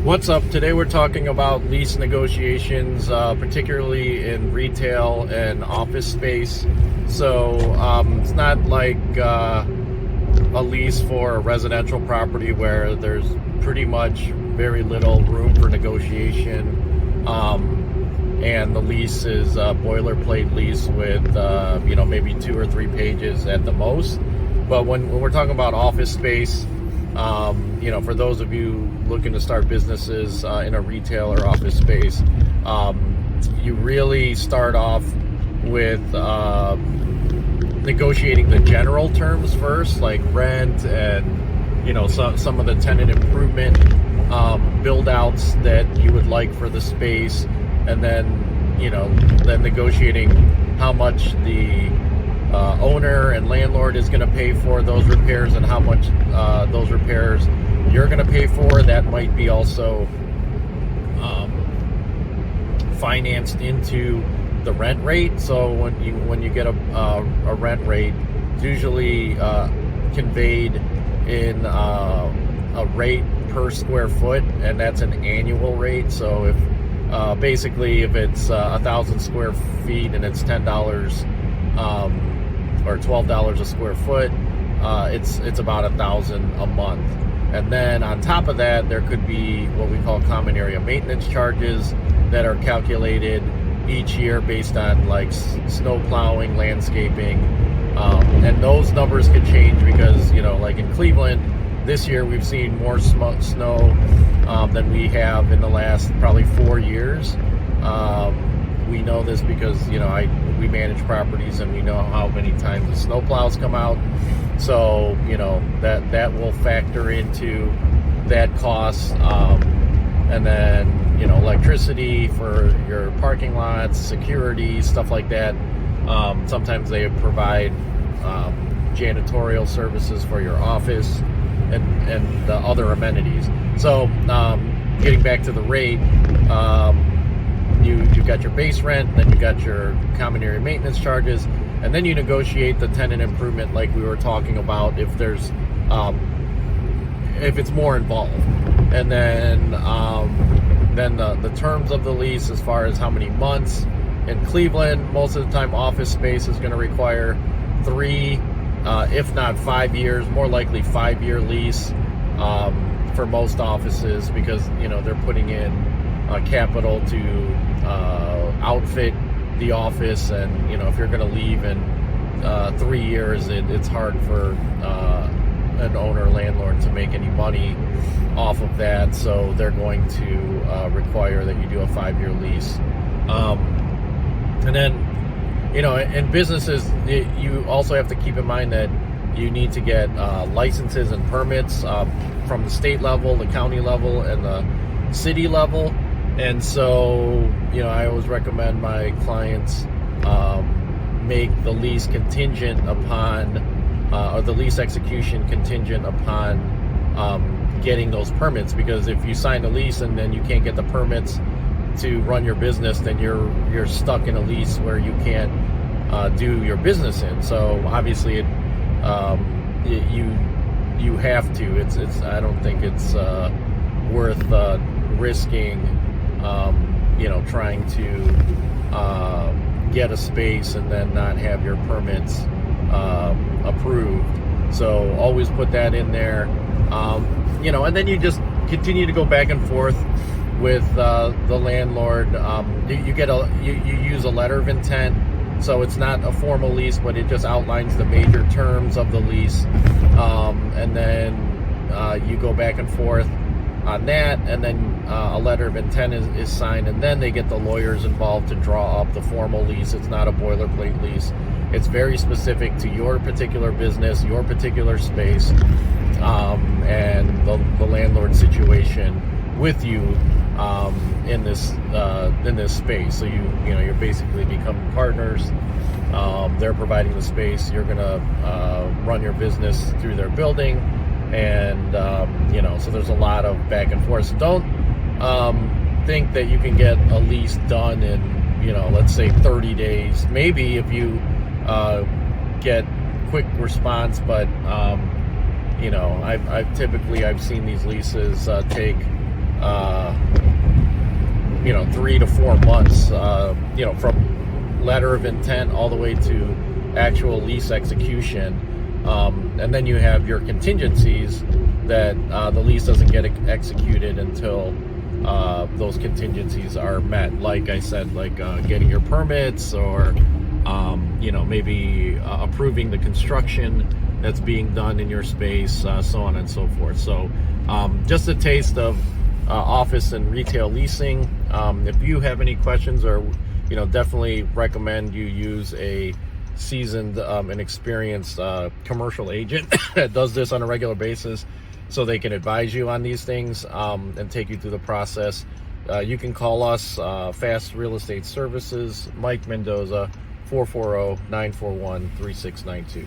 What's up? Today we're talking about lease negotiations, particularly in retail and office space. So it's not like a lease for a residential property where there's pretty much very little room for negotiation. And the lease is a boilerplate lease with maybe 2 or 3 pages at the most. But when we're talking about office space, for those of you looking to start businesses in a retail or office space, you really start off with negotiating the general terms first, like rent and some of the tenant improvement build outs that you would like for the space, and then negotiating how much the owner and landlord is going to pay for those repairs and how much those repairs you're going to pay for. That might be also financed into the rent rate. So when you get a rent rate, it's usually conveyed in a rate per square foot, and that's an annual rate. So if it's 1,000 square feet and it's $10 or $12 a square foot, it's about $1,000 a month. And then on top of that, there could be what we call common area maintenance charges that are calculated each year based on like snow plowing, landscaping, and those numbers could change because like in Cleveland this year we've seen more snow than we have in the last probably 4 years. We know this because we manage properties and we know how many times the snow plows come out. So that will factor into that cost, and then electricity for your parking lots, security, stuff like that. Sometimes they provide janitorial services for your office and the other amenities. So getting back to the rate, you've got your base rent, then you got your common area maintenance charges, and then you negotiate the tenant improvement like we were talking about if it's more involved. And then the terms of the lease as far as how many months. In Cleveland, most of the time office space is going to require 3 if not 5 years, more likely 5-year lease for most offices, because they're putting in capital to outfit the office, and if you're going to leave in 3 years, it's hard for an owner landlord to make any money off of that. So they're going to require that you do a 5-year lease. And then in businesses, you also have to keep in mind that you need to get licenses and permits from the state level, the county level, and the city level. And so, I always recommend my clients make the lease contingent upon, or the lease execution contingent upon getting those permits. Because if you sign a lease and then you can't get the permits to run your business, then you're stuck in a lease where you can't do your business in. So obviously, you have to. It's I don't think it's worth risking. Trying to get a space and then not have your permits approved. So always put that in there. And then you just continue to go back and forth with the landlord. You use a letter of intent. So it's not a formal lease, but it just outlines the major terms of the lease. And then you go back and forth on that, and then a letter of intent is signed, and then they get the lawyers involved to draw up the formal lease. It's not a boilerplate lease. It's very specific to your particular business, your particular space, and the landlord situation with you in this space. So you're basically becoming partners. They're providing the space. You're gonna run your business through their building. And so there's a lot of back and forth. So don't think that you can get a lease done in let's say 30 days. Maybe if you get quick response, but I've seen these leases take 3 to 4 months, from letter of intent all the way to actual lease execution. And then you have your contingencies that the lease doesn't get executed until those contingencies are met. Like I said, like getting your permits, or maybe approving the construction that's being done in your space, so on and so forth. So just a taste of office and retail leasing. If you have any questions, or definitely recommend you use a seasoned and experienced commercial agent that does this on a regular basis, so they can advise you on these things and take you through the process. You can call us, Fast Real Estate Services, Mike Mendoza, 440-941-3692.